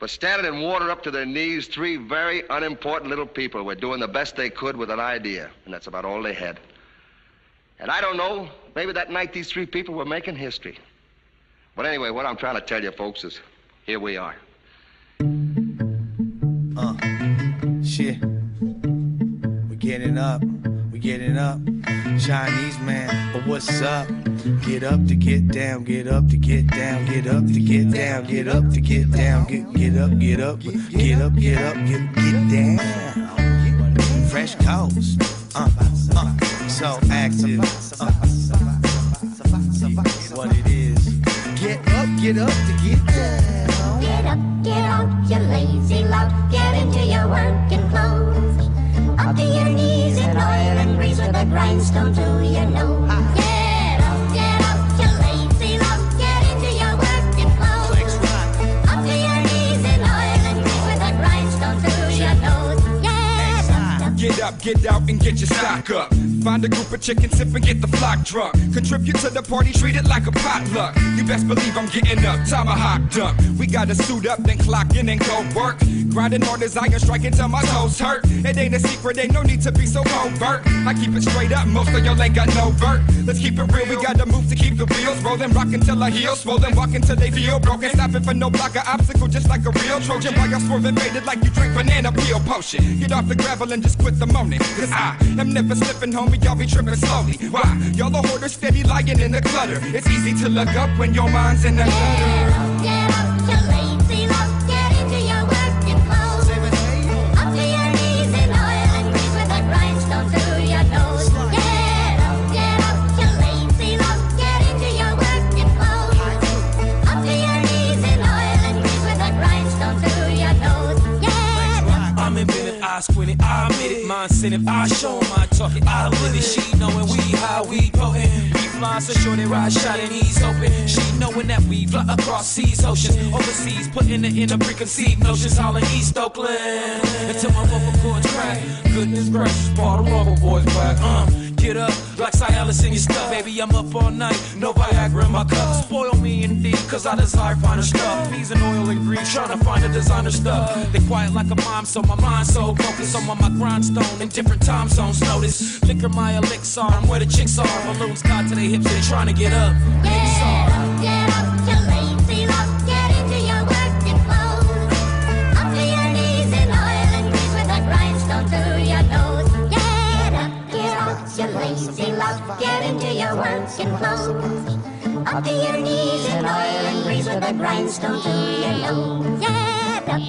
But standing in water up to their knees, three very unimportant little people were doing the best they could with an idea, and that's about all they had. And I don't know, maybe that night these three people were making history. But anyway, what I'm trying to tell you folks is, here we are. Shit. We're getting up. Chinese man, but what's up? Get up to get down, get up to get down, get up to get down, get up to get down, get up, get down. Fresh coast, so active, what it is. Get up to get down. Get out, you lazy lout. Get into your working clothes. Up to your knees in oil and grease with a grindstone to your nose. Get out, you lazy lout. Get into your working clothes. Up to your knees in oil and grease with a grindstone to your nose. Get out and get your stock up. Find a group of chickens, sip and get the flock drunk. Contribute to the party, treat it like a potluck. You best believe I'm getting up, tomahawk dump. We gotta suit up, then clock in and go work. Grinding hard as iron, striking till my toes hurt. It ain't a secret, ain't no need to be so covert. I keep it straight up, most of y'all ain't got no vert. Let's keep it real, we gotta move to keep the wheels rolling. Rockin' till I heal, swollen, walking till they feel broken. Stopping for no block or obstacle, just like a real Trojan. While y'all swerving, faded like you drink banana peel potion. Get off the gravel and just quit the moaning. Cause I am never slipping, homie, y'all be tripping slowly. Why? Y'all the hoarders steady lying in the clutter. It's easy to look up when your mind's in the gutter. Get out, you lazy lout. Get into your working clothes. Up to your knees in oil and grease with a grindstone to your nose. Get out, you lazy lout. Get into your working clothes. Up to your knees in oil and grease with a grindstone to your nose. I'm inventive, I squint it, I admit it. My incentive, I show 'em, I talk it, I live it. She knowin' we how we potent. We fly so sure they ride shot and ease open. She knowin' that we fly across seas, oceans, overseas, putting it in a preconceived notions, all in East Oakland. Until my vocal cords crack. Goodness gracious, part of rubber boys back. Get up, like Cialis in your stuff, baby. I'm up all night, no Viagra in my cup. Spoil me indeed, cause I desire finer stuff. Peas and oil and grease, trying to find the designer stuff. They quiet like a mom, so my mind's so focused. I'm on my grindstone in different time zones. Notice, liquor my elixir, I'm where the chicks are. Balloons tied to their hips, they trying to get up. Get out, you lazy lout. Get into your working clothes. Up to your knees in oil and grease with a grindstone to your nose. Get out, you lazy lout. Get into your working clothes. Up to your knees in oil and grease with a grindstone to your nose. Get up.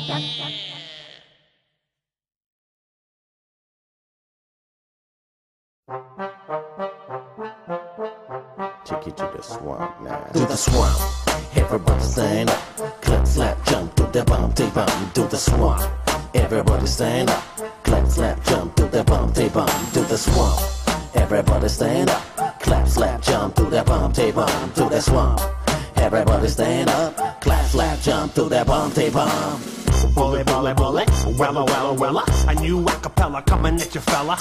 Take you to the swamp now. To the swamp. Everybody stand up. Clap, slap, jump to the bump, they bump to the swamp. Everybody stand up. Clap, slap, jump to the bump, they bump to the swamp. Everybody stand up. Clap, slap, jump to the bump, they bump to the swamp. Everybody stand up. Clap, slap, jump to the bump, they bump. Bullet, bullet, bullet, wella, wella, wella. A new acapella coming at you, fella.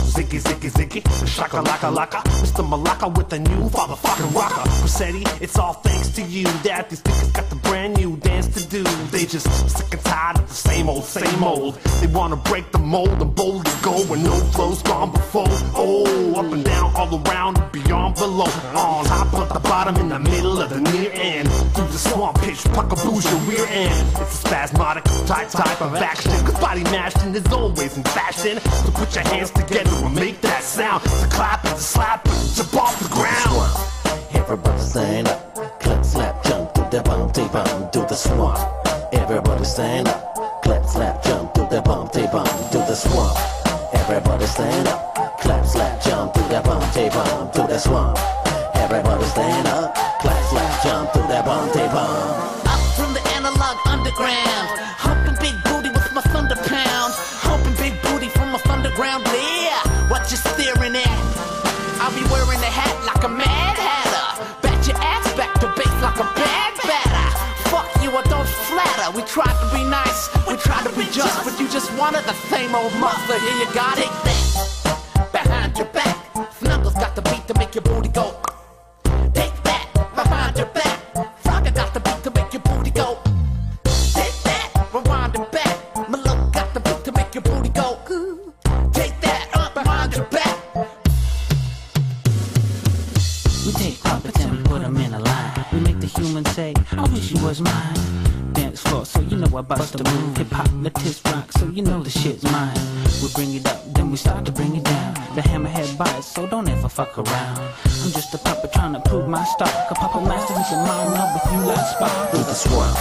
Ziggy, ziggy, ziggy, shaka, laka, laka. Mr. Malaka with a new fatherfucking rocker. Rossetti, it's all thanks to you that these niggas got the brand new dance to do. They just sick and tired of the same old, same old. They wanna break the mold and boldly go where no flow's gone before. Oh, up and down, all around and beyond, below. On top of the bottom, in the middle of the near end. Through the swamp pitch, puckaboo's your rear end. It's a spasmodic type of action. Cause body mashing is always in fashion. So put your hands together and make that sound. The clap and the slap and jump off the ground. Everybody stand up. Clap, slap, jump to the bump, they bump to the swamp. Everybody stand up. Clap, slap, jump to the bump, they bump to the swamp. Everybody stand up. Clap, slap, jump to the bump, they bump to the swamp. Everybody stand up. Clap, slap, jump to the bump, they bump. Up from the analog underground. Humping big booty with my thunder pound. Humping big booty from my underground. Yeah, what you staring at? I'll be wearing a hat like a mad hatter. Bat your ass back to base like a bad batter. Fuck you, I don't flatter. We tried to be nice, we tried to be just, but you just wanted the same old mustard. Here you got it. That behind your back. Snuggles got the beat to make your booty go. Take that behind your back. Frogger got the beat to make your booty go. Take that woman say, I wish you was mine. Dance floor, so you know I bust a move. Hip hop, lettuce rock, so you know the shit's mine. We bring it up, then we start to bring it down. The hammerhead bites, so don't ever fuck around. I'm just a puppet trying to prove my stock. A puppet master who can mind up with you like Spock. Do the swamp,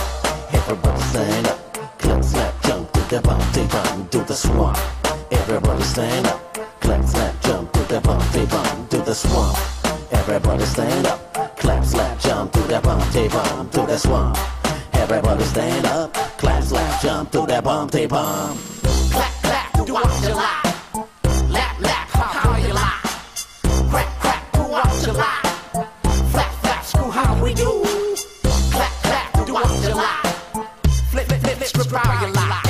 everybody stand up. Clap, slap, jump, do the bump, they bump, do the swamp. Everybody stand up. Clap, slap, jump, do the bump, they bump, do the swamp. Everybody stand up. Clap, slap, jump, do the bump, they bump, do the swamp. Everybody stand up. Clap, slap, jump, do the bump, they bump. Clap, clap, do what you like. Lap, lap, how you like. Crack, crack, do what you like. Flap, flap, screw how we do. Clap, clap, do what you like. Flip, flip, flip, strip how you like.